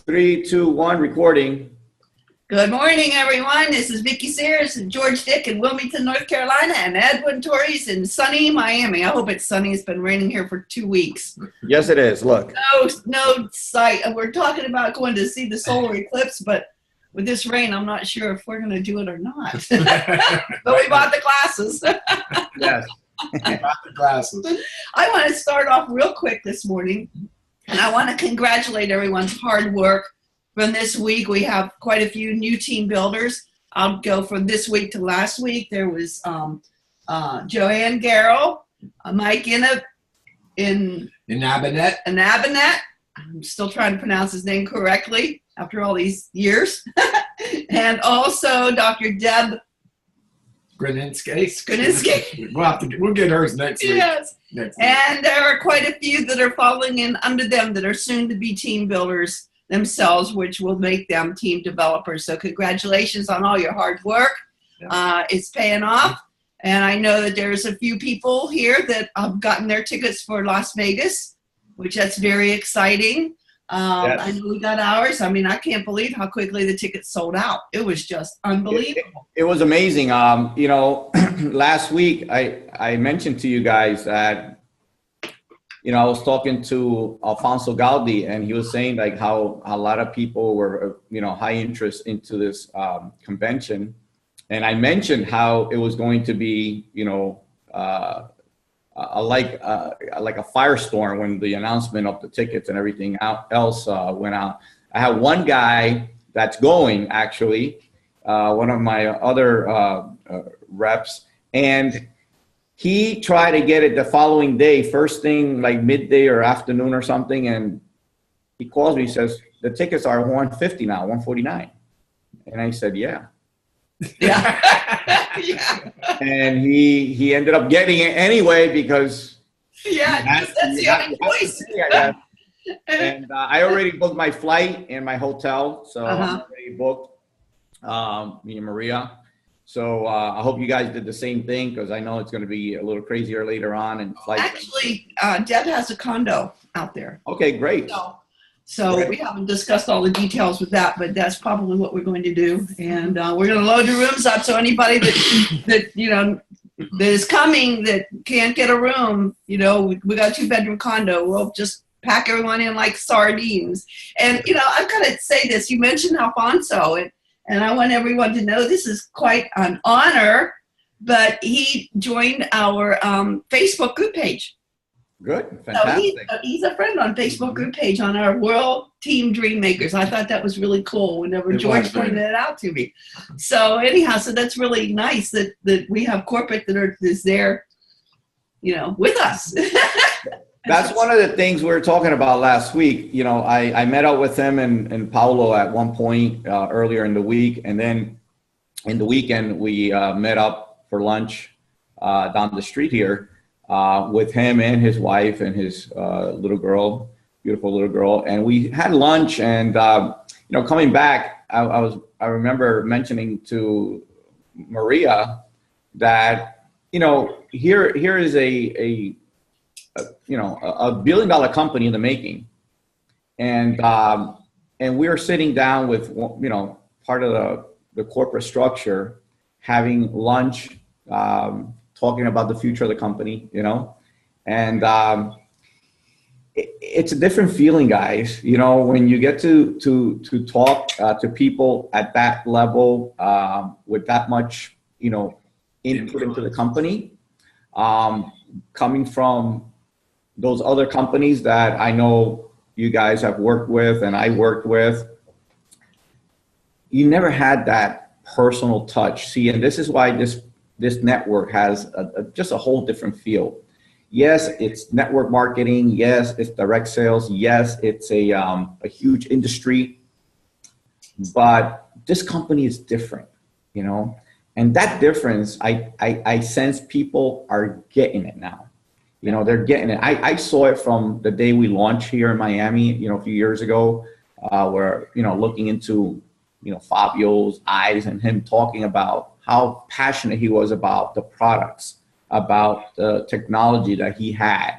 Three, two, one, recording. Good morning, everyone. This is Vickie Sears and George Dick in Wilmington, North Carolina, and Edwin Torres in sunny Miami. I hope it's sunny. It's been raining here for 2 weeks. Yes, it is. Look. No sight. We're talking about going to see the solar eclipse, but with this rain, I'm not sure if we're going to do it or not. But we bought the glasses. Yes. Bought the glasses. I want to start off real quick this morning, and I want to congratulate everyone's hard work. From this week, we have quite a few new team builders. I'll go from this week to last week. There was Joanne Garrow, Mike in Abinet. I'm still trying to pronounce his name correctly after all these years. And also Dr. Deb Graninsky. We'll get hers next week. Yes. Next week. And there are quite a few that are following in under them that are soon to be team builders themselves, which will make them team developers. So congratulations on all your hard work. Yeah. It's paying off. And I know that there's a few people here that have gotten their tickets for Las Vegas, which that's very exciting. Yes. I know we got ours. I mean, I can't believe how quickly the tickets sold out. It was just unbelievable. It was amazing. Last week I mentioned to you guys that I was talking to Alfonso Galdi, and he was saying like how a lot of people were, high interest into this convention. And I mentioned how it was going to be, like a firestorm when the announcement of the tickets and everything else went out. I have one guy that's going, actually, one of my other reps, and he tried to get it the following day, first thing like midday or afternoon or something, and he calls me, he says, the tickets are $150 now, $149. And I said, yeah. Yeah. And he ended up getting it anyway because that's the only choice. And I already booked my flight and my hotel, so I'm already booked, me and Maria. So I hope you guys did the same thing, because I know it's going to be a little crazier later on. And actually, Deb has a condo out there. Okay, great. So great. We haven't discussed all the details with that, but that's probably what we're going to do. And we're going to load the rooms up, so anybody that is coming that can't get a room, we got a 2-bedroom condo. We'll just pack everyone in like sardines. And I've got to say this. You mentioned Alfonso, and I want everyone to know this is quite an honor, but he joined our Facebook group page. Good, fantastic. So he's a friend on Facebook group page on our World Team Dream Makers. I thought that was really cool whenever George pointed it out to me. So anyhow, that's really nice that we have corporate is there, with us. That's one of the things we were talking about last week. I met up with him and Paulo at one point earlier in the week. And then in the weekend, we met up for lunch down the street here with him and his wife and his little girl, beautiful little girl. And we had lunch, and, coming back, I remember mentioning to Maria that, here is a $1 billion company in the making, and we are sitting down with part of the corporate structure, having lunch, talking about the future of the company, and it's a different feeling, guys. When you get to talk to people at that level with that much input into the company, coming from those other companies that I know you guys have worked with and I worked with, you never had that personal touch. See, and this is why this network has just a whole different feel. Yes, it's network marketing. Yes, it's direct sales. Yes, it's a huge industry, but this company is different, and that difference, I sense people are getting it now. They're getting it. I saw it from the day we launched here in Miami, a few years ago, where, looking into, Fabio's eyes and him talking about how passionate he was about the products, about the technology that he had,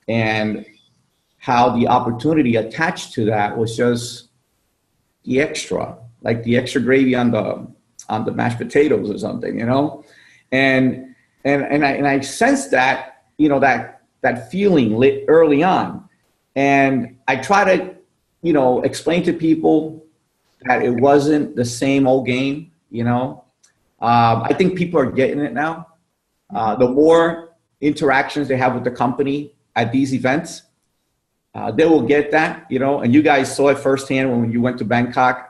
and how the opportunity attached to that was just the extra, like the extra gravy on the mashed potatoes or something, you know, and I sensed that, you know, that feeling early on, and I try to, you know, explain to people that it wasn't the same old game, you know. I think people are getting it now. The more interactions they have with the company at these events, they will get that, you know, and you guys saw it firsthand when you went to Bangkok,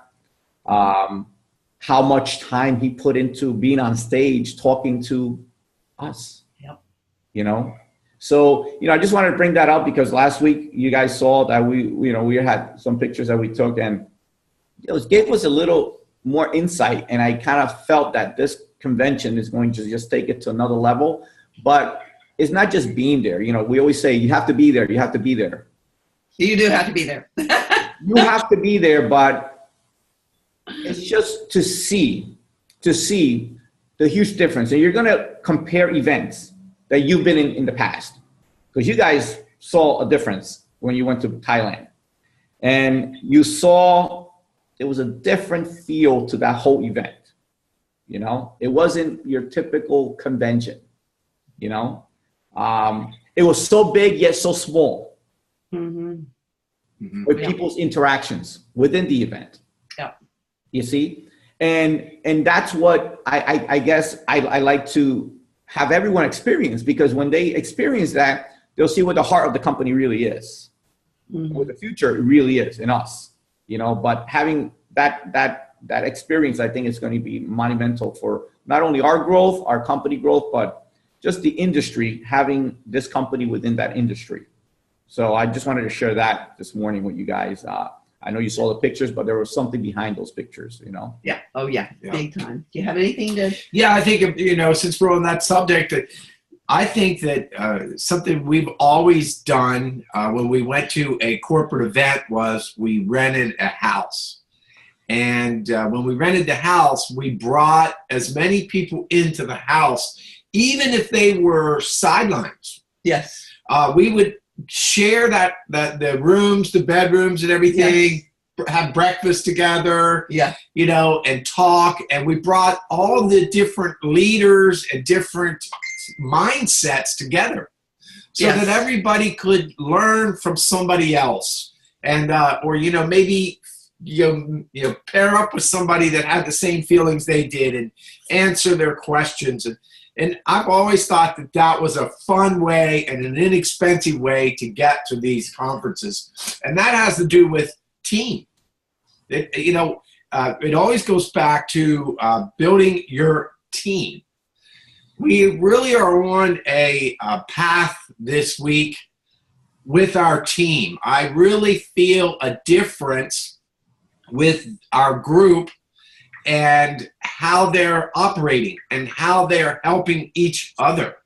how much time he put into being on stage, talking to us, you know? So, you know, I just wanted to bring that up because last week you guys saw that we had some pictures that we took, and it gave us a little more insight. And I kind of felt that this convention is going to just take it to another level, but it's not just being there. You know, we always say you have to be there. You have to be there. You do have to be there. You have to be there, but it's just to see the huge difference. And you're going to compare events that you've been in the past, because you guys saw a difference when you went to Thailand, and you saw there was a different feel to that whole event. You know, it wasn't your typical convention, you know. It was so big yet so small. With people's interactions within the event. Yeah. You see? And that's what I guess I like to have everyone experience, because when they experience that, they'll see what the heart of the company really is. What the future really is in us, you know. But having that experience, I think, is going to be monumental for not only our growth, our company growth, but just the industry, having this company within that industry. So I just wanted to share that this morning with you guys. I know you saw the pictures, but there was something behind those pictures, you know? Yeah. Oh, yeah. Big time. Do you have anything to? Yeah, I think, you know, since we're on that subject, I think that something we've always done when we went to a corporate event was we rented a house. And when we rented the house, we brought as many people into the house, even if they were sidelines. Yes. We would share the rooms, the bedrooms and everything, have breakfast together, you know, and talk. And we brought all the different leaders and different mindsets together so that everybody could learn from somebody else. And, or, you know, maybe, you know, pair up with somebody that had the same feelings they did and answer their questions. And I've always thought that that was a fun way and an inexpensive way to get to these conferences. And that has to do with team. You know, it always goes back to building your team. We really are on a path this week with our team. I really feel a difference with our group and how they're operating and how they're helping each other.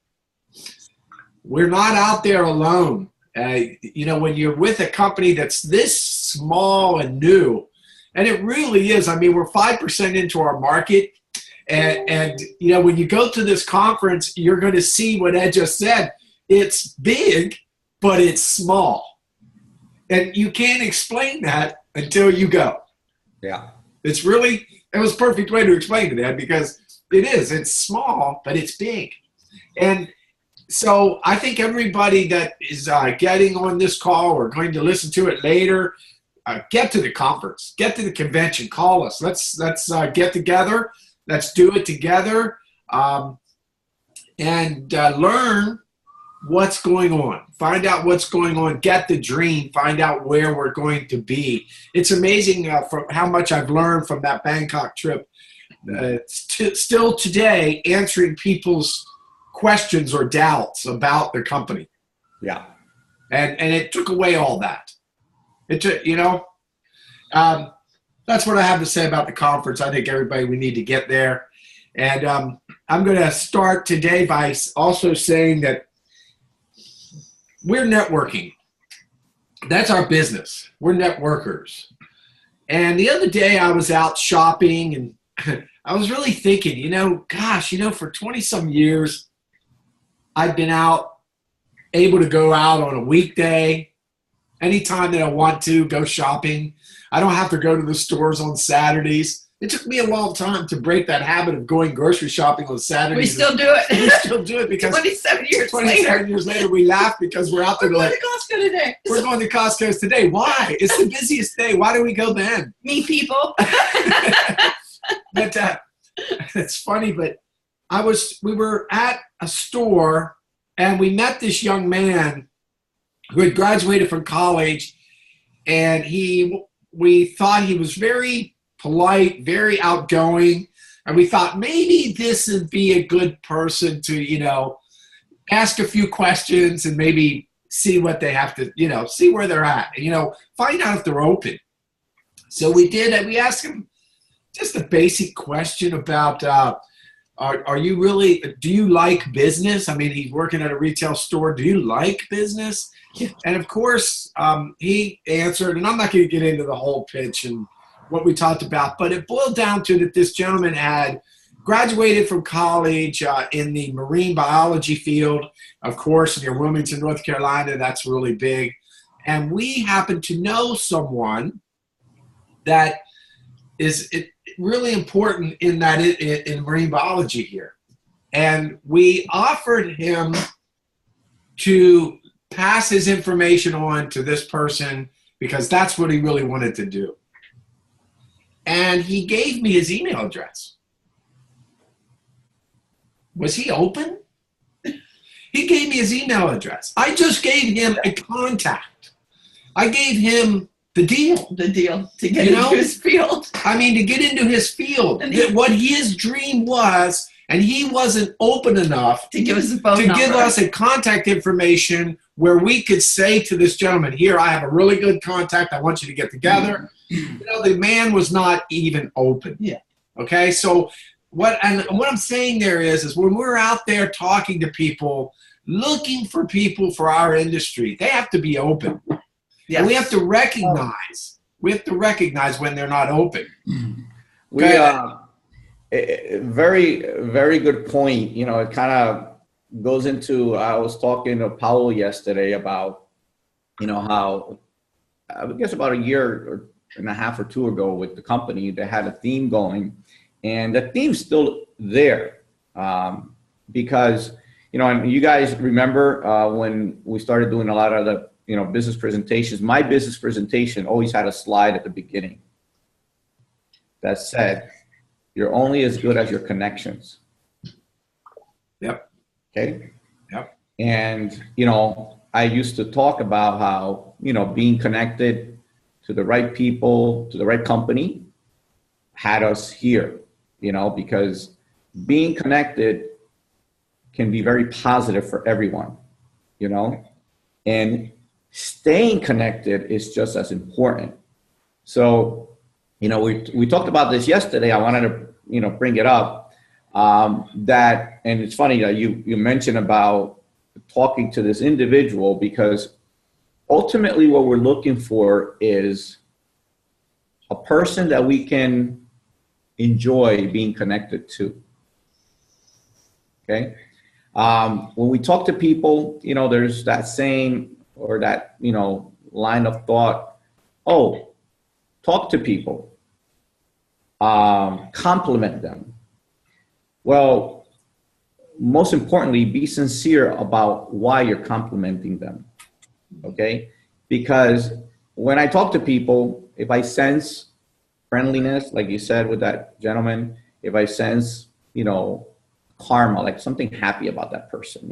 We're not out there alone. You know, when you're with a company that's this small and new, and it really is, I mean, we're 5% into our market. And you know, when you go to this conference, you're going to see what Ed just said. It's big, but it's small. And you can't explain that until you go. Yeah. It's really, it was a perfect way to explain it, Ed, because it's small, but it's big. And so I think everybody that is getting on this call or going to listen to it later, get to the conference, get to the convention, call us. Let's get together. Let's do it together and learn what's going on. Find out what's going on. Get the dream. Find out where we're going to be. It's amazing from how much I've learned from that Bangkok trip. Still today, answering people's questions or doubts about their company. Yeah. And it took away all that. It took, you know, that's what I have to say about the conference. I think everybody, we need to get there. And I'm going to start today by also saying that we're networking. That's our business. We're networkers. And the other day I was out shopping and I was really thinking, you know, gosh, you know, for 20 some years, I've been able to go out on a weekday anytime that I want to go shopping. I don't have to go to the stores on Saturdays. It took me a long time to break that habit of going grocery shopping on Saturdays. We still do it. We still do it because 27 years 27 years later, we laugh because we're out there We're going like, to Costco today. we're going to Costco's today. Why? It's the busiest day. Why do we go then? Me people. But it's funny, but we were at a store and we met this young man who had graduated from college, and we thought he was very polite, very outgoing, and we thought maybe this would be a good person to, ask a few questions and maybe see what they have to, see where they're at, and, find out if they're open. So we did it. We asked him just a basic question about, do you like business? I mean, he's working at a retail store. Do you like business? Yeah. And of course, he answered, and I'm not going to get into the whole pitch and what we talked about, but it boiled down to that this gentleman had graduated from college in the marine biology field. Of course, near Wilmington, North Carolina, that's really big. And we happen to know someone that is really important in that in marine biology here. And we offered him to pass his information on to this person because that's what he really wanted to do. And he gave me his email address. Was he open? He gave me his email address. I just gave him a contact. I gave him the deal. The deal to get into his field. I mean, to get into his field. What his dream was, and he wasn't open enough to give us a phone number. Give us a contact information where we could say to this gentleman, here, I have a really good contact. I want you to get together. The man was not even open. Yeah. Okay, so what I'm saying there is when we're out there talking to people, looking for people for our industry, they have to be open. Yes. And we have to recognize. We have to recognize when they're not open. Very, very good point. It kind of goes into. I was talking to Paulo yesterday about, how I guess about a year and a half or two ago with the company, they had a theme going, and the theme's still there because and you guys remember when we started doing a lot of the business presentations. My business presentation always had a slide at the beginning that said, "You're only as good as your connections." Yep. Okay. Yep. And I used to talk about how being connected to the right people, to the right company, had us here. Because being connected can be very positive for everyone. And staying connected is just as important. So, we talked about this yesterday. I wanted to, bring it up. And it's funny that you mentioned about talking to this individual, because ultimately what we're looking for is a person that we can enjoy being connected to. Okay. When we talk to people, there's that saying or that, line of thought, oh, talk to people, compliment them. Well, most importantly, be sincere about why you're complimenting them, okay? Because when I talk to people, if I sense friendliness, like you said with that gentleman, if I sense, karma, like something happy about that person,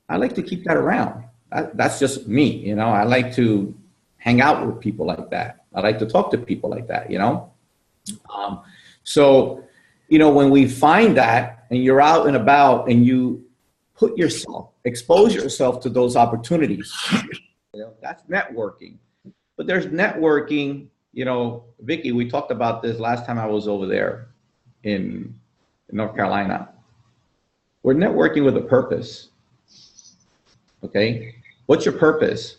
I like to keep that around. That's just me, I like to hang out with people like that. I like to talk to people like that, So, when we find that and you're out and about and you expose yourself to those opportunities, that's networking. But there's networking, Vickie, we talked about this last time I was over there in North Carolina. We're networking with a purpose. Okay. What's your purpose?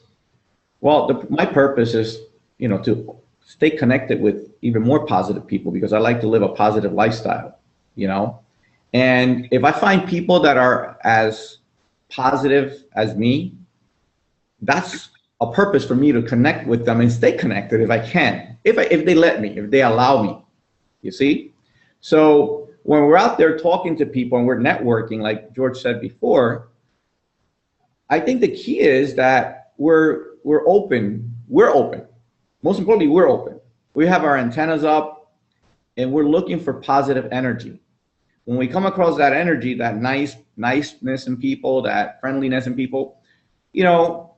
Well, my purpose is, to stay connected with even more positive people, because I like to live a positive lifestyle, and if I find people that are as positive as me, that's a purpose for me to connect with them and stay connected if I can, if they let me, if they allow me, you see? So when we're out there talking to people and we're networking, like George said before, I think the key is that we're open. We're open. Most importantly, we're open. We have our antennas up and we're looking for positive energy. When we come across that energy, that niceness in people, that friendliness in people, you know,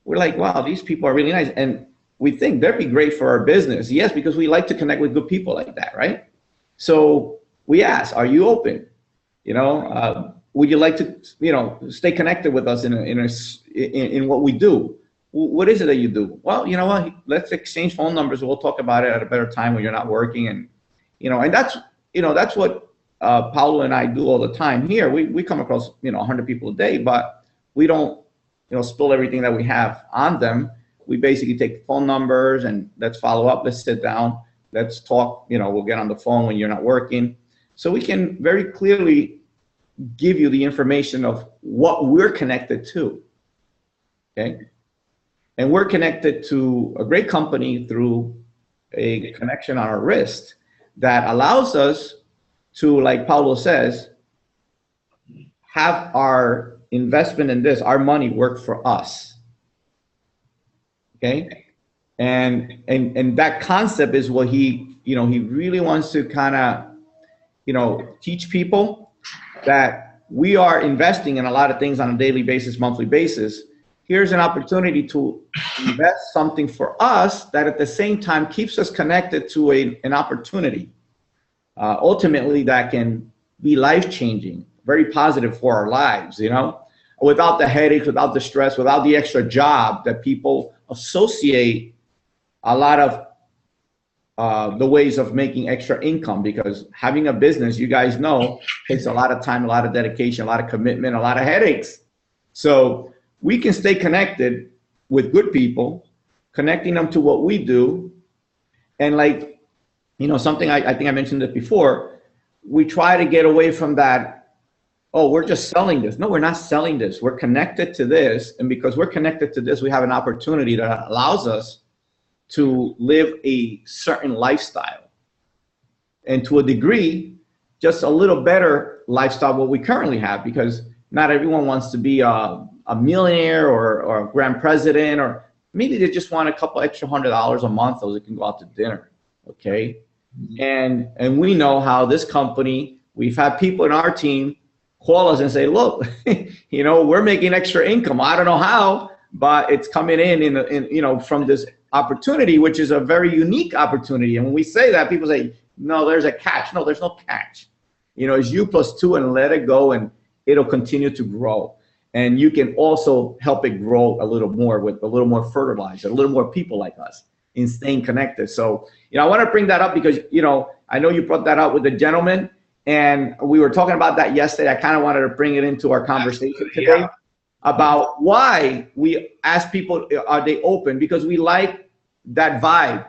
we're like, wow, these people are really nice. And we think they'd be great for our business. Yes, because we like to connect with good people like that, right? So we ask, are you open? You know, would you like to, you know, stay connected with us in what we do? What is it that you do? Well, you know what? Let's exchange phone numbers. We'll talk about it at a better time when you're not working. And, you know, and that's what Paulo and I do all the time here. We come across, you know, 100 people a day, but we don't, you know, spill everything that we have on them. We basically take phone numbers and let's follow up. Let's sit down. Let's talk. You know, we'll get on the phone when you're not working. So we can very clearly give you the information of what we're connected to. Okay. And we're connected to a great company through a connection on our wrist that allows us to, like Paulo says, have our investment in this, our money work for us. Okay. And that concept is what he really wants to kind of, you know, teach people that we are investing in a lot of things on a daily basis, monthly basis. Here's an opportunity to invest something for us that at the same time keeps us connected to an opportunity. Ultimately, that can be life-changing, very positive for our lives, you know, without the headaches, without the stress, without the extra job that people associate a lot of the ways of making extra income, because having a business, you guys know, takes a lot of time, a lot of dedication, a lot of commitment, a lot of headaches. So we can stay connected with good people, connecting them to what we do. And like, you know, something I think I mentioned it before, we try to get away from that, oh, we're just selling this. No, we're not selling this. We're connected to this. And because we're connected to this, we have an opportunity that allows us to live a certain lifestyle. And to a degree, just a little better lifestyle what we currently have, because not everyone wants to be a millionaire or a grand president, or maybe they just want a couple extra $100 a month so they can go out to dinner. Okay. And we know how this company, we've had people in our team call us and say, look, you know, we're making extra income. I don't know how, but it's coming in you know, from this opportunity, which is a very unique opportunity. And when we say that, people say, no, there's a catch. No, there's no catch. You know, it's U+2 and let it go and it'll continue to grow. And you can also help it grow a little more with a little more fertilizer, a little more people like us in staying connected. So, you know, I want to bring that up because, you know, I know you brought that up with the gentleman and we were talking about that yesterday. I kind of wanted to bring it into our conversation today about why we ask people, are they open? Because we like that vibe.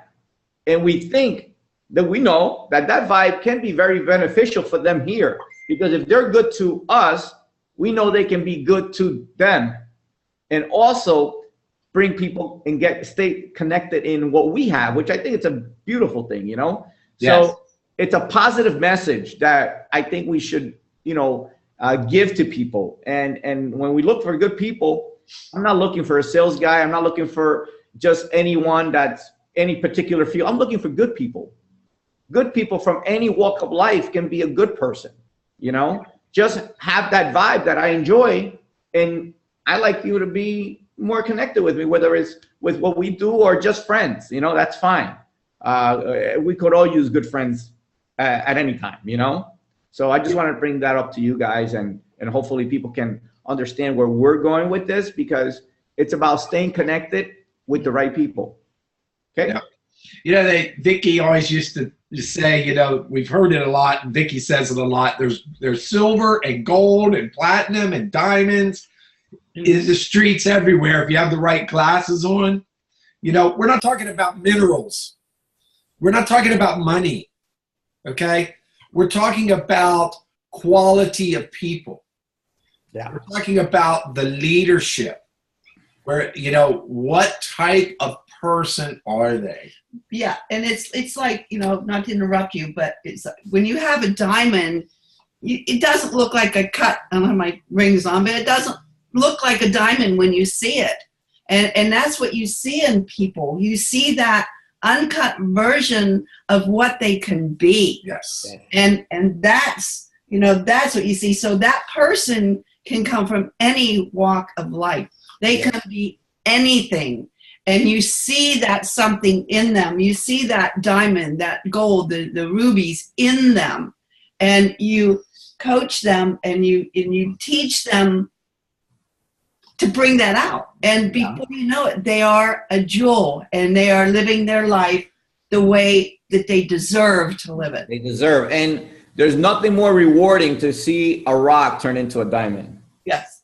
And we think that we know that that vibe can be very beneficial for them here. Because if they're good to us, we know they can be good to them. And also bring people and stay connected in what we have, which I think it's a beautiful thing, you know? Yes. So it's a positive message that I think we should, you know, give to people. And when we look for good people, I'm not looking for a sales guy. I'm not looking for just anyone that's any particular field. I'm looking for good people. Good people from any walk of life can be a good person, you know? Just have that vibe that I enjoy, and I like you to be more connected with me, whether it's with what we do or just friends, you know, that's fine. We could all use good friends at any time, you know? So I just want to bring that up to you guys, and hopefully people can understand where we're going with this, because it's about staying connected with the right people. Okay. Yeah. You know, Vickie always used to say, you know, we've heard it a lot, and Vickie says it a lot. There's silver and gold and platinum and diamonds in the streets everywhere if you have the right glasses on. You know, we're not talking about minerals. We're not talking about money. Okay? We're talking about quality of people. Yeah. We're talking about the leadership. Where, you know, what type of person are they? Yeah, and it's like, you know, not to interrupt you, but it's when you have a diamond, it doesn't look like a cut. I don't have my rings on, but it doesn't look like a diamond when you see it. And that's what you see in people. You see that uncut version of what they can be. Yes. And that's, you know, that's what you see. So that person can come from any walk of life. They can be anything. And you see that something in them. You see that diamond, that gold, the rubies in them. And you coach them and you teach them to bring that out. And before you know it, they are a jewel and they are living their life the way that they deserve to live it. They deserve. And there's nothing more rewarding to see a rock turn into a diamond. Yes.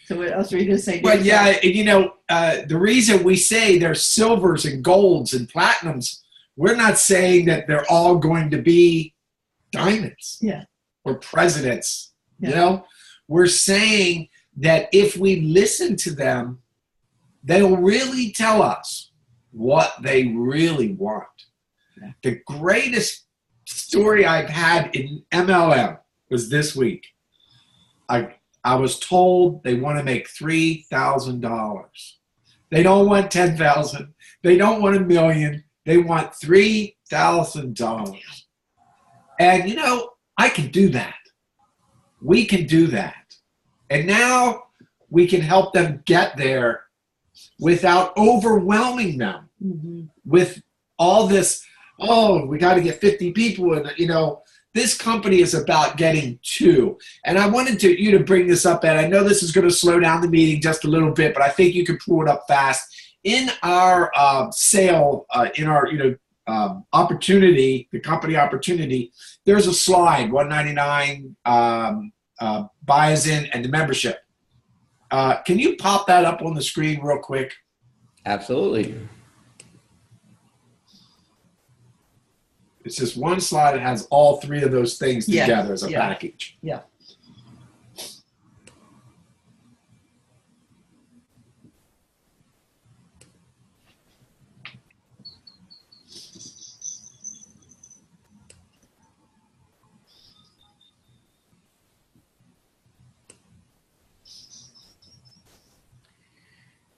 So what else were you going to say? Well, yeah, and you know, the reason we say there's silvers and golds and platinums, we're not saying that they're all going to be diamonds. Yeah. Or presidents. Yeah. You know, we're saying that if we listen to them, they'll really tell us what they really want. Yeah. The greatest story I've had in MLM was this week. I was told they want to make $3,000. They don't want $10,000. They don't want $1 million. They want $3,000. And you know, I can do that. We can do that. And now we can help them get there without overwhelming them with all this, oh, we got to get 50 people. And, you know, this company is about getting 2. And I wanted you to bring this up, Ed. I know this is going to slow down the meeting just a little bit, but I think you can pull it up fast. In our sale, in our, you know, opportunity, the company opportunity, there's a slide, $199 buys-in and the membership. Can you pop that up on the screen real quick? Absolutely. It's just one slide that has all 3 of those things together as a package. Yeah.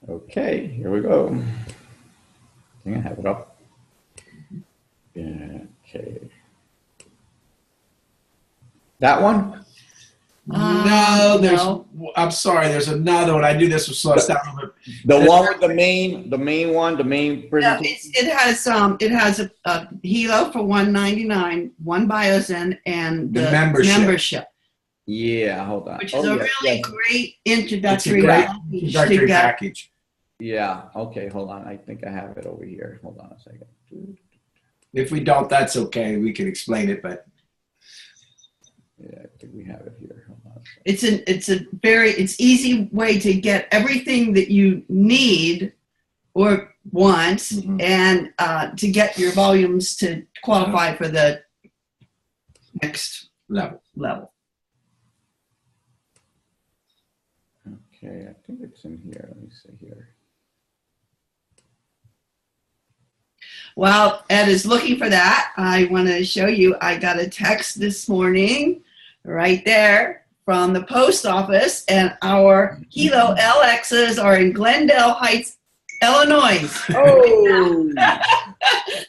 Okay, here we go. I think I have it up. Yeah, okay. That one? No, I'm sorry, there's another one. I do this with slow us down a little bit. The one with the main presentation? It has a Helo for $199, 1 buy-in, and the membership. Yeah, hold on. Which is a really great introductory package. Yeah, okay, hold on. I think I have it over here. Hold on a second. If we don't, that's okay. We can explain it, but yeah, I think we have it here. Hold on. It's easy way to get everything that you need or want and to get your volumes to qualify for the next level. Okay, I think it's in here. Let me see here. While Ed is looking for that, I want to show you, I got a text this morning right there from the post office, and our Helo LXs are in Glendale Heights, Illinois. Oh!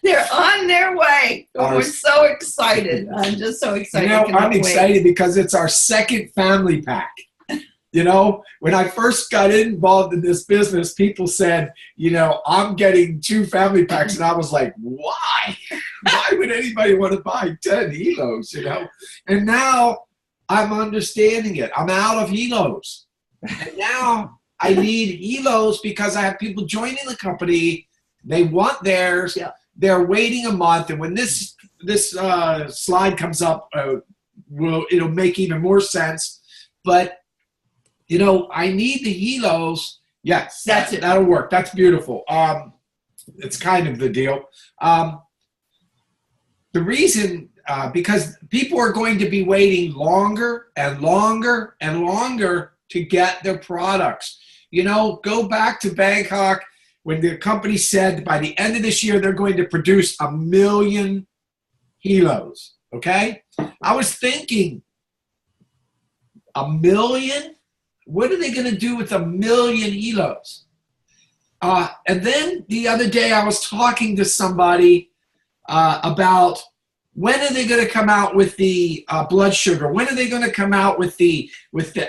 They're on their way. We're so excited. I'm just so excited. You know, I'm excited because it's our second family pack. You know, when I first got involved in this business, people said, you know, I'm getting 2 family packs. And I was like, why? Why would anybody want to buy 10 Helos, you know? And now I'm understanding it. I'm out of Helos. And now I need Helos because I have people joining the company. They want theirs. Yeah. They're waiting a month. And when this slide comes up, it'll make even more sense. But you know, I need the Helos. Yes, that's it. That'll work. That's beautiful. It's kind of the deal. The reason, because people are going to be waiting longer and longer and longer to get their products. You know, go back to Bangkok when the company said by the end of this year they're going to produce 1 million Helos. Okay? I was thinking, 1 million? What are they going to do with 1 million Helos? And then the other day I was talking to somebody about when are they going to come out with the blood sugar? When are they going to come out with the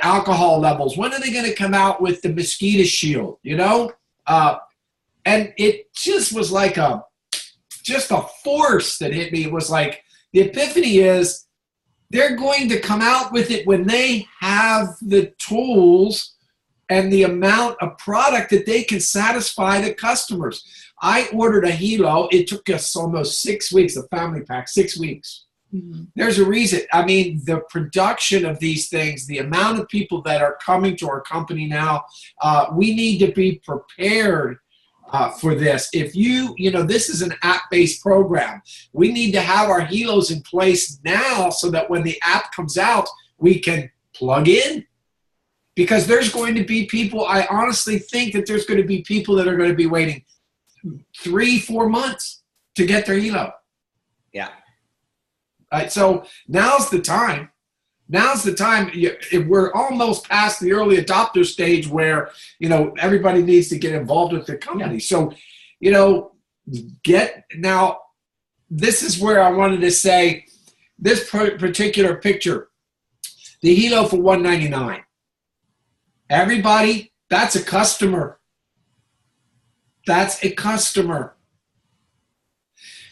alcohol levels? When are they going to come out with the mosquito shield? You know, and it just was like just a force that hit me. It was like the epiphany is they're going to come out with it when they have the tools and the amount of product that they can satisfy the customers. I ordered a Helo. It took us almost 6 weeks, a family pack, 6 weeks. Mm-hmm. There's a reason. I mean, the production of these things, the amount of people that are coming to our company now, we need to be prepared for this. If you know, this is an app-based program. We need to have our Helos in place now so that when the app comes out, we can plug in. Because there's going to be people, I honestly think that there's going to be people that are going to be waiting 3-4 months to get their Helo. Yeah. So now's the time. Now's the time. We're almost past the early adopter stage where, you know, everybody needs to get involved with the company. Yeah. So, you know, now, this is where I wanted to say, this particular picture, the Helo for $199. Everybody, that's a customer. That's a customer.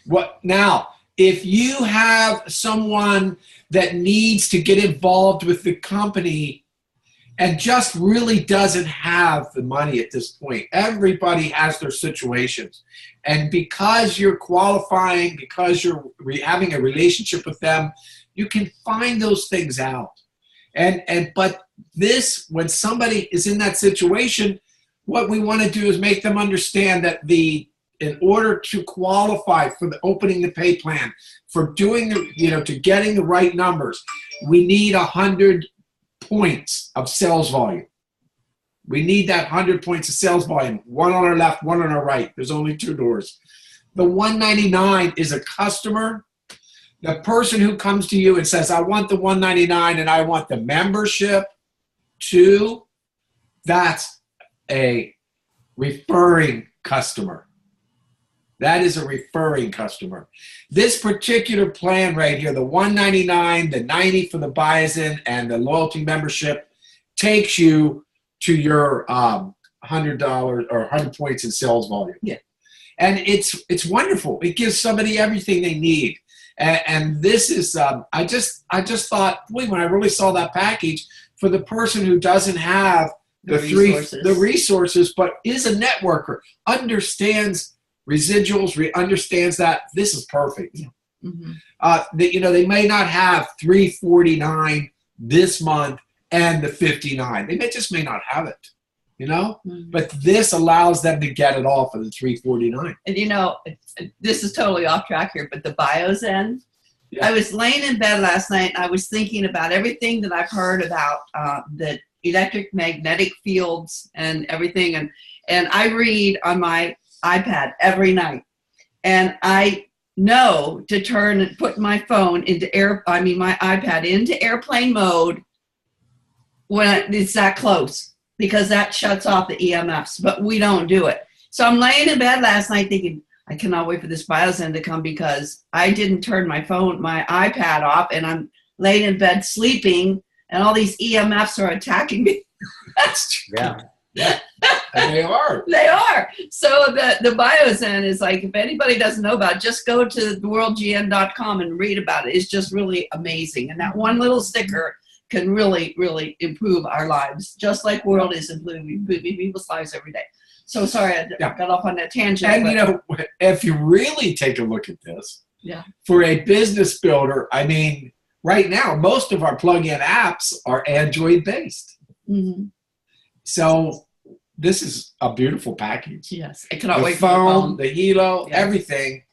What now? If you have someone that needs to get involved with the company and just really doesn't have the money at this point, everybody has their situations. And because you're qualifying, because you're having a relationship with them, you can find those things out. But this, when somebody is in that situation, what we want to do is make them understand that in order to qualify for the opening the pay plan, for doing the, you know, to getting the right numbers, we need 100 points of sales volume. We need that 100 points of sales volume, one on our left, one on our right. There's only 2 doors. The $199 is a customer. The person who comes to you and says, I want the $199 and I want the membership too, that's a referring customer. That is a referring customer. This particular plan right here, the $199, the $90 for the buy-in, and the loyalty membership takes you to your $100 or 100 points in sales volume. Yeah. And it's wonderful. It gives somebody everything they need. And this is, I just thought, boy, when I really saw that package, for the person who doesn't have the resources, but is a networker, understands residuals, understands that this is perfect. Yeah. Mm-hmm. You know, they may not have $349 this month and the $59. They just may not have it. You know, mm-hmm. But this allows them to get it all for the $349. And you know, this is totally off track here, but the BioZen. Yeah. I was laying in bed last night and I was thinking about everything that I've heard about the electric magnetic fields and everything, and I read on my iPad every night, and I know to put my phone into my iPad into airplane mode when it's that close, because that shuts off the EMFs, but we don't do it. So I'm laying in bed last night thinking, I cannot wait for this BioZen to come because I didn't turn my iPad off, and I'm laying in bed sleeping, and all these EMFs are attacking me. That's true. Yeah. Yeah. And they are. They are. So the BioZen is like, if anybody doesn't know about it, just go to theworldgn.com and read about it. It's just really amazing. And that one little sticker can really, really improve our lives, just like World is improving people's lives every day. So sorry, I got off on that tangent. And you know, if you really take a look at this, for a business builder, I mean, right now, most of our plug-in apps are Android-based. Mm-hmm. So this is a beautiful package. Yes, I cannot wait for the phone, the Helo, everything.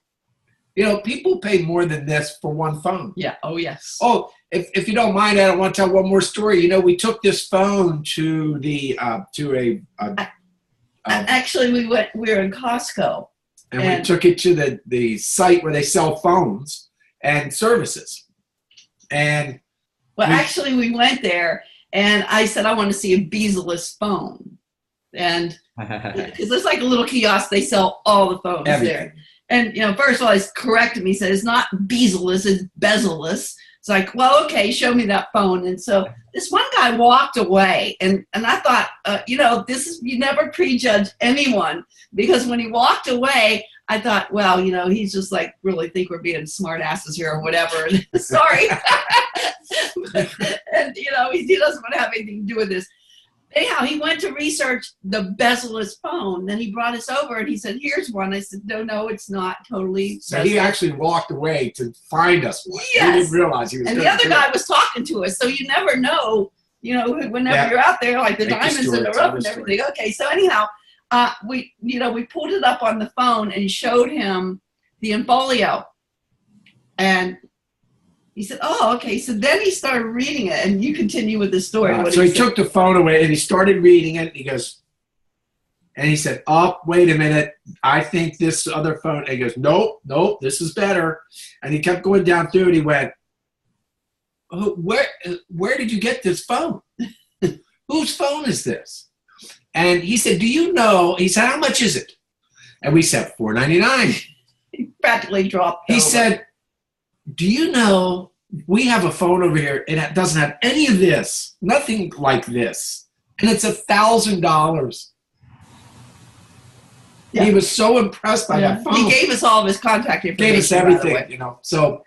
You know, people pay more than this for one phone. Yeah. Oh, yes. Oh, if you don't mind, I want to tell one more story. You know, we took this phone to the Actually, we were in Costco. And we took it to the site where they sell phones and services. And actually, we went there, and I said, I want to see a bezel-less phone. And because it's like a little kiosk, they sell all the phones there. And, you know, first of all, he corrected me. He said, it's not bezel-less, it's bezel-less. It's like, well, okay, show me that phone. And so this one guy walked away, and I thought, you know, you never prejudge anyone, because when he walked away, I thought, well, you know, he's just like really think we're being smart asses here or whatever. Sorry. And, you know, he doesn't want to have anything to do with this. Anyhow, he went to research the bezel-less phone. Then he brought us over and he said, here's one. I said, no, it's not totally. So he actually walked away to find us one. Yes. He didn't realize he was. And the other guy was talking to us. So you never know, you know, whenever you're out there, like the diamonds in the rough and everything. Okay, so anyhow, we pulled it up on the phone and showed him the Infolio. And he said, oh, okay. So then he started reading it, and you continue with the story. So he took the phone away, and he started reading it, and he goes, and he said, oh, wait a minute. I think this other phone, and he goes, nope, this is better. And he kept going down through it. He went, oh, where did you get this phone? Whose phone is this? And he said, do you know, he said, how much is it? And we said, $4.99. He practically dropped He said, do you know, we have a phone over here, and it doesn't have any of this, nothing like this, and it's $1,000. Yeah. He was so impressed by that phone. He gave us all of his contact information. Gave us everything, you know. So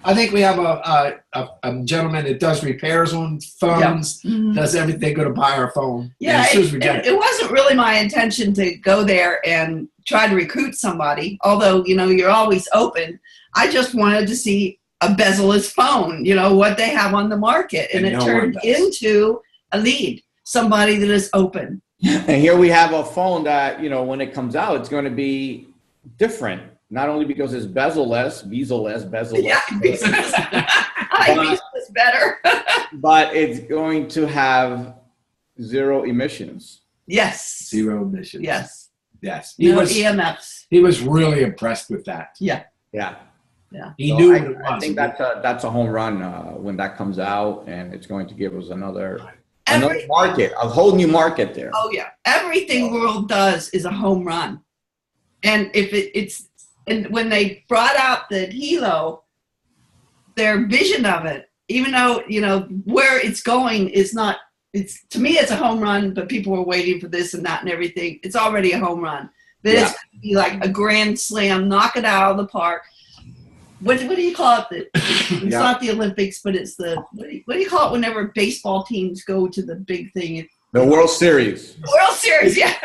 I think we have a gentleman that does repairs on phones, does everything, going to buy our phone. Yeah, it wasn't really my intention to go there and try to recruit somebody, although, you know, you're always open. I just wanted to see a bezel-less phone, you know, what they have on the market. And it turned into a lead, somebody that is open. And here we have a phone that, you know, when it comes out, it's going to be different. Not only because it's bezel-less. Yeah, I like bezel-less better. But it's going to have zero emissions. Yes. Zero emissions. Yes. Yes. No EMFs. He was really impressed with that. Yeah. Yeah. Yeah. He knew what it was. I think that's a home run when that comes out, and it's going to give us another market, a whole new market there. Oh yeah. Everything World does is a home run. And if and when they brought out the Helo, their vision of it, even though, you know, where it's going is not, to me it's a home run, but people were waiting for this and that and everything. It's already a home run. But it's going to be like a grand slam, knock it out of the park. What do you call it? It's not the Olympics, but it's the, what do you call it whenever baseball teams go to the big thing? The World Series. World Series, yeah.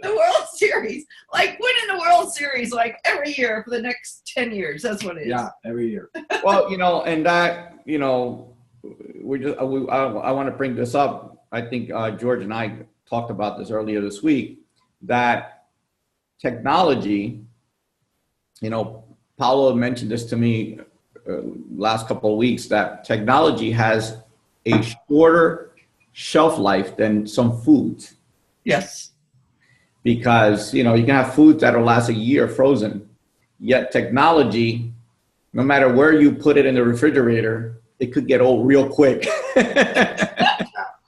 The World Series. Like winning the World Series like every year for the next 10 years. That's what it is. Yeah, every year. Well, you know, and that, you know, I want to bring this up. I think George and I talked about this earlier this week, that technology, you know, Paulo mentioned this to me last couple of weeks, that technology has a shorter shelf life than some foods. Yes. Because, you know, you can have foods that'll last a year frozen, yet technology, no matter where you put it in the refrigerator, it could get old real quick.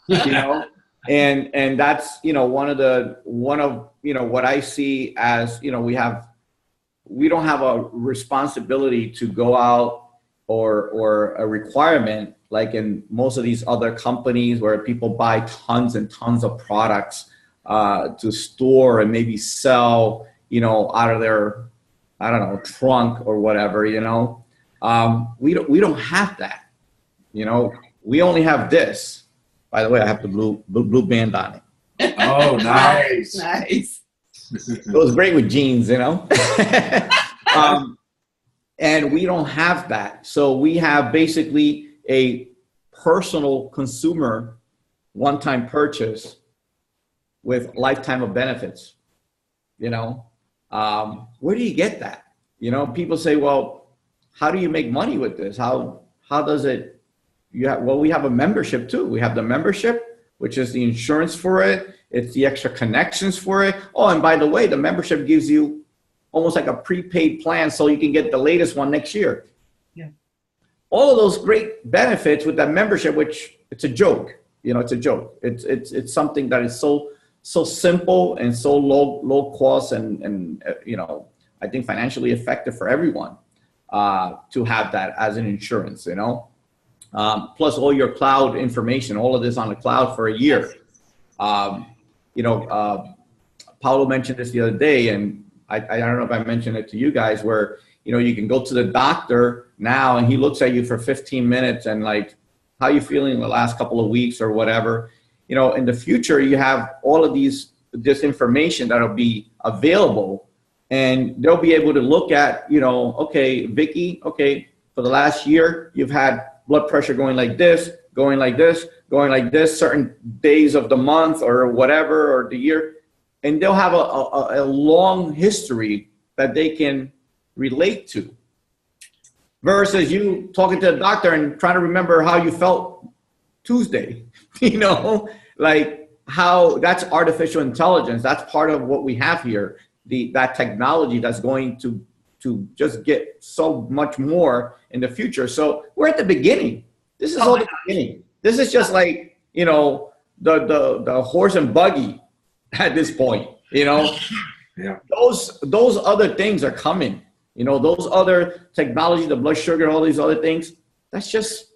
You know, and that's, you know, one of you know, what I see as, you know, we don't have a responsibility to go out or a requirement like in most of these other companies where people buy tons and tons of products to store and maybe sell, you know, out of their, I don't know, trunk or whatever, you know. We don't have that, you know. We only have this. By the way, I have the blue band on it. Oh, nice. Nice. It was great with jeans, you know. And we don't have that. So we have basically a personal consumer one-time purchase with lifetime of benefits, you know. Where do you get that? You know, people say, well, how do you make money with this? How does it, well, we have a membership too. We have the membership, which is the insurance for it. It's the extra connections for it. Oh, and by the way, the membership gives you almost like a prepaid plan so you can get the latest one next year. Yeah. All of those great benefits with that membership, which it's a joke. You know, it's a joke. It's something that is so simple and so low cost and you know, I think financially effective for everyone to have that as an insurance, you know. Plus all your cloud information, all of this on the cloud for a year. You know, Paulo mentioned this the other day, and I don't know if I mentioned it to you guys, where, you know, you can go to the doctor now and he looks at you for 15 minutes and like, how you feeling in the last couple of weeks or whatever. You know, in the future, you have all of this information that'll be available, and they'll be able to look at, you know, okay, Vickie, okay, for the last year, you've had blood pressure going like this, going like this, going like this, certain days of the month or whatever, or the year. And they'll have a long history that they can relate to. Versus you talking to the doctor and trying to remember how you felt Tuesday, you know, like how that's artificial intelligence. That's part of what we have here. That technology that's going to just get so much more in the future. So we're at the beginning. This is all the beginning. This is just like, you know, the horse and buggy at this point, you know. Yeah. Those other things are coming. You know, those other technology, the blood sugar, all these other things, that's just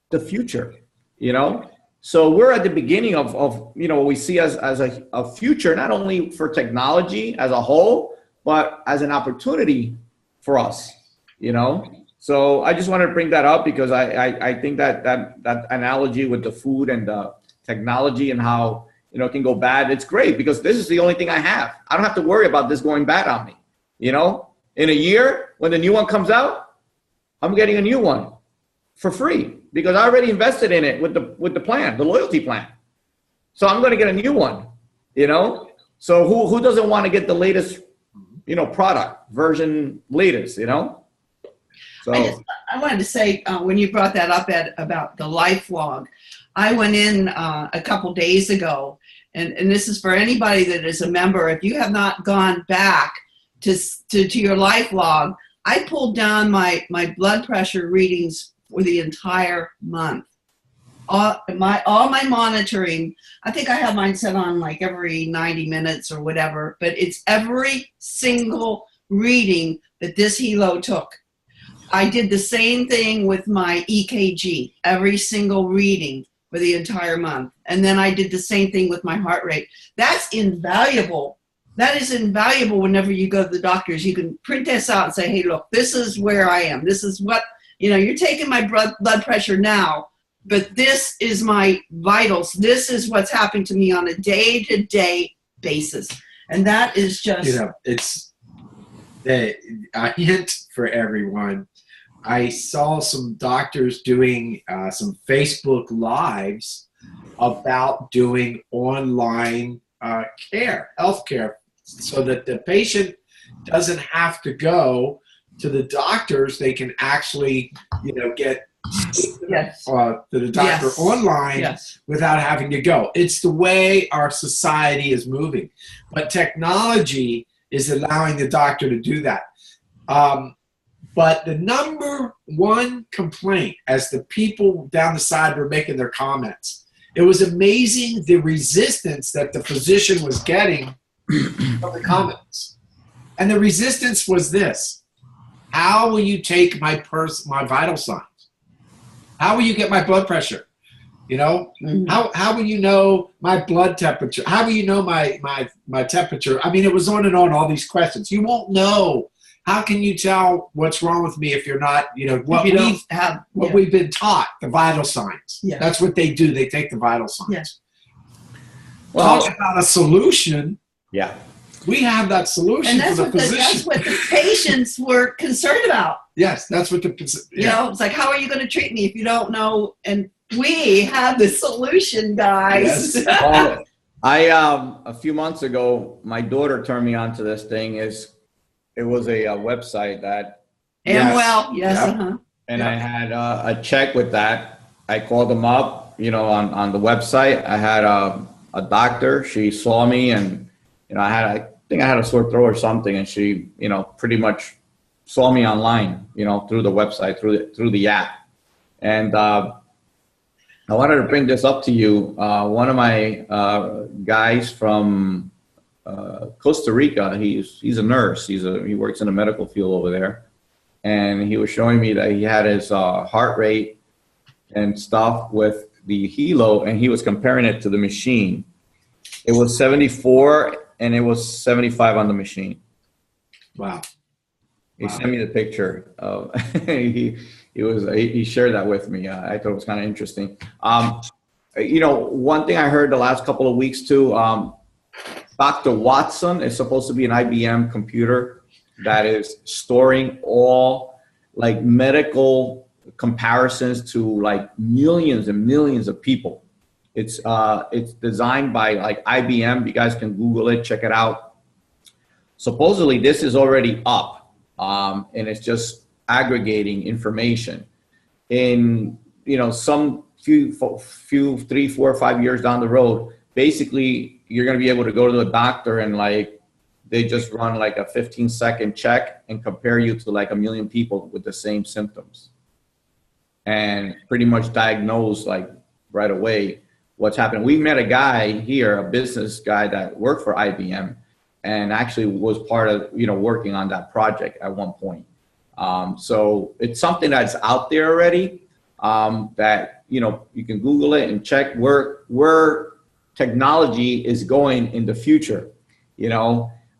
the future, you know? So we're at the beginning of you know, what we see as a future, not only for technology as a whole, but as an opportunity for us, you know? So I just wanted to bring that up because I think that analogy with the food and the technology and how, you know, it can go bad, it's great because this is the only thing I have. I don't have to worry about this going bad on me, you know? In a year, when the new one comes out, I'm getting a new one for free because I already invested in it with the plan, the loyalty plan. So I'm going to get a new one, you know? So who doesn't want to get the latest, you know, product version latest, you know? So I wanted to say, when you brought that up, Ed, about the life log, I went in a couple days ago, and this is for anybody that is a member. If you have not gone back to your life log, I pulled down my blood pressure readings for the entire month. All my monitoring, I think I have mine set on like every 90 minutes or whatever, but it's every single reading that this Helo took. I did the same thing with my EKG, every single reading for the entire month. And then I did the same thing with my heart rate. That's invaluable. That is invaluable whenever you go to the doctors. You can print this out and say, hey, look, this is where I am. This is what, you know, you're taking my blood pressure now, but this is my vitals. This is what's happening to me on a day-to-day basis. And that is just... You know, it's a hint for everyone. I saw some doctors doing some Facebook Lives about doing online healthcare, so that the patient doesn't have to go to the doctors. They can actually, you know, get yes. To the doctor yes. online yes. without having to go. It's the way our society is moving. But technology is allowing the doctor to do that. But the number one complaint, as the people down the side were making their comments, it was amazing the resistance that the physician was getting from the comments. And the resistance was this: how will you take my vital signs? How will you get my blood pressure? You know, how will you know my blood temperature? How will you know my temperature? I mean, it was on and on, all these questions. You won't know. How can you tell what's wrong with me if you're not, you know, what we've been taught, the vital signs. Yeah. That's what they do. They take the vital signs. Yes. Well, talk about a solution. Yeah. We have that solution and for the physician. That's what the patients were concerned about. Yes, that's what you know, it's like, how are you going to treat me if you don't know? And we have the solution, guys. Yes. A few months ago, my daughter turned me on to this thing. Is it was a website that. Amwell, yes, Yep. And I had a check with that. I called them up, on the website. I had a doctor. She saw me, and I think I had a sore throat or something, and she, pretty much saw me online, through the website, through the app. And I wanted to bring this up to you. One of my guys from Costa Rica, he's a nurse. He works in the medical field over there. And he was showing me that he had his heart rate and stuff with the Helo, and he was comparing it to the machine. It was 74, and it was 75 on the machine. Wow. He sent me the picture. He shared that with me. I thought it was kind of interesting. One thing I heard the last couple of weeks too, Dr. Watson is supposed to be an IBM computer that is storing all like medical comparisons to like millions and millions of people. It's designed by like IBM. You guys can Google it, check it out. Supposedly this is already up, and it's just aggregating information. In some few 3, 4, 5 years down the road, basically you're going to be able to go to the doctor and like they just run like a 15-second check and compare you to like 1 million people with the same symptoms, and pretty much diagnose like right away what's happening. We met a guy here, a business guy that worked for IBM and actually was part of, working on that project at one point. So it's something that's out there already, that, you can Google it and check where technology is going in the future,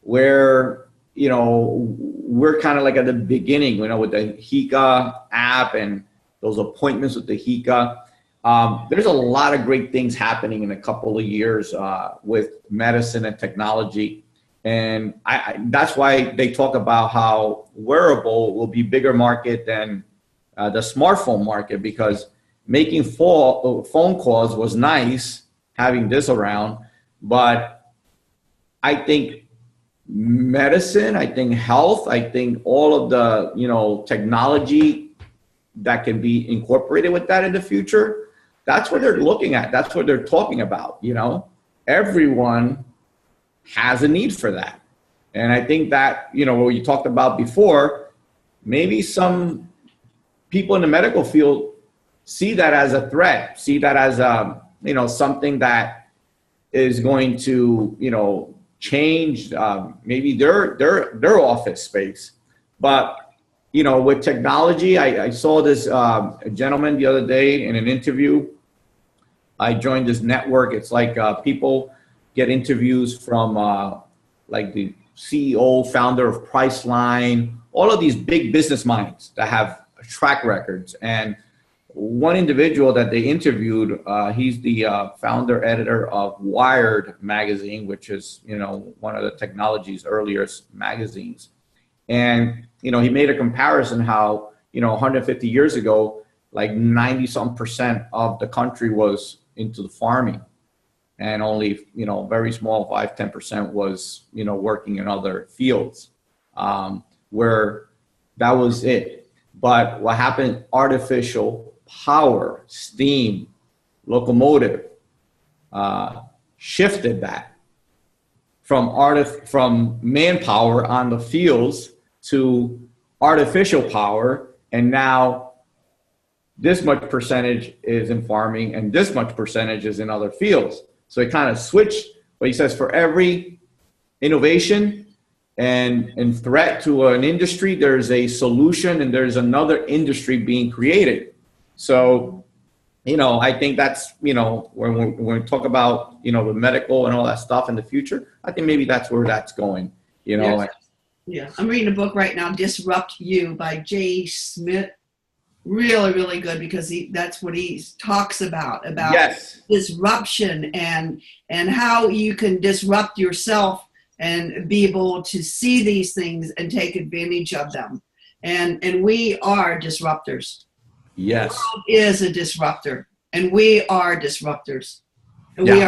where, we're kind of like at the beginning, with the Hika app and those appointments with the Hika. There's a lot of great things happening in a couple of years with medicine and technology. And that's why they talk about how wearable will be bigger market than the smartphone market, because making phone calls was nice, having this around. But I think medicine, I think health, I think all of the, technology that can be incorporated with that in the future, that's what they're looking at. That's what they're talking about. Everyone has a need for that. And I think that, what you talked about before, maybe some people in the medical field see that as a threat, see that as something that is going to, change maybe their office space. But, with technology, I saw this gentleman the other day in an interview. I joined this network. It's like people get interviews from like the CEO, founder of Priceline, all of these big business minds that have track records. And one individual that they interviewed, he's the founder editor of Wired magazine, which is, one of the technology's earliest magazines. And, he made a comparison how, 150 years ago, like 90-some% of the country was into the farming. And only, very small, 5-10% was, working in other fields, where that was it. But what happened, artificial power, steam, locomotive, shifted that from manpower on the fields to artificial power. And now this much percentage is in farming and this much percentage is in other fields. So it kind of switched, but he says for every innovation and threat to an industry, there's a solution and there's another industry being created. So, I think that's, when we talk about, the medical and all that stuff in the future, I think maybe that's where that's going, Yes. Yeah. I'm reading a book right now, Disrupt You by Jay Smith. Really, really good, because that's what he talks about yes. Disruption and how you can disrupt yourself and be able to see these things and take advantage of them. And we are disruptors. Yes. The world is a disruptor, and we are disruptors. And we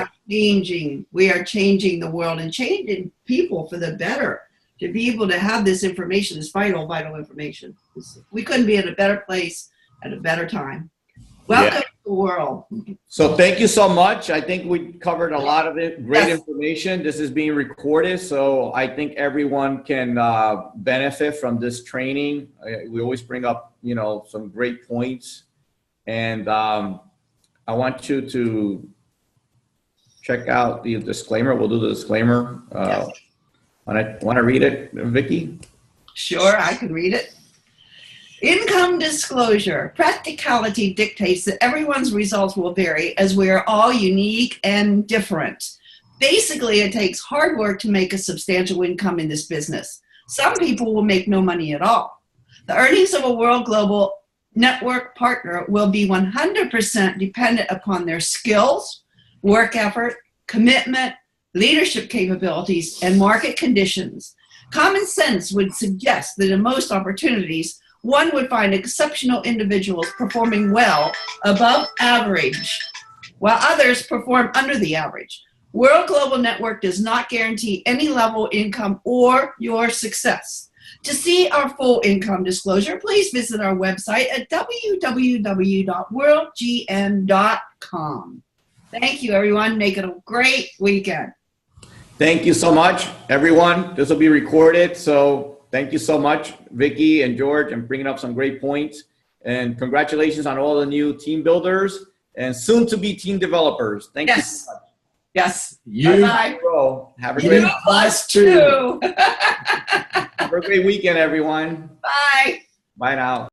are changing the world and changing people for the better. to be able to have this information is vital information. We couldn't be at a better place at a better time. Welcome to the world. So thank you so much. I think we covered a lot of it. Great information. This is being recorded, so I think everyone can benefit from this training. We always bring up, some great points. And I want you to check out the disclaimer. We'll do the disclaimer. Want to read it, Vickie? Sure, I can read it. Income disclosure. Practicality dictates that everyone's results will vary as we are all unique and different. Basically, it takes hard work to make a substantial income in this business. Some people will make no money at all. The earnings of a World Global Network partner will be 100% dependent upon their skills, work effort, commitment, leadership capabilities, and market conditions. Common sense would suggest that in most opportunities, one would find exceptional individuals performing well above average, while others perform under the average. World Global Network does not guarantee any level income or your success. To see our full income disclosure, please visit our website at www.worldgm.com. Thank you, everyone. Make it a great weekend. Thank you so much, everyone. This will be recorded, so thank you so much, Vickie and George, and bringing up some great points. And congratulations on all the new team builders and soon to be team developers. Thank you so much. Yes. Bye-bye. Have a great too. Have a great weekend, everyone. Bye. Bye now.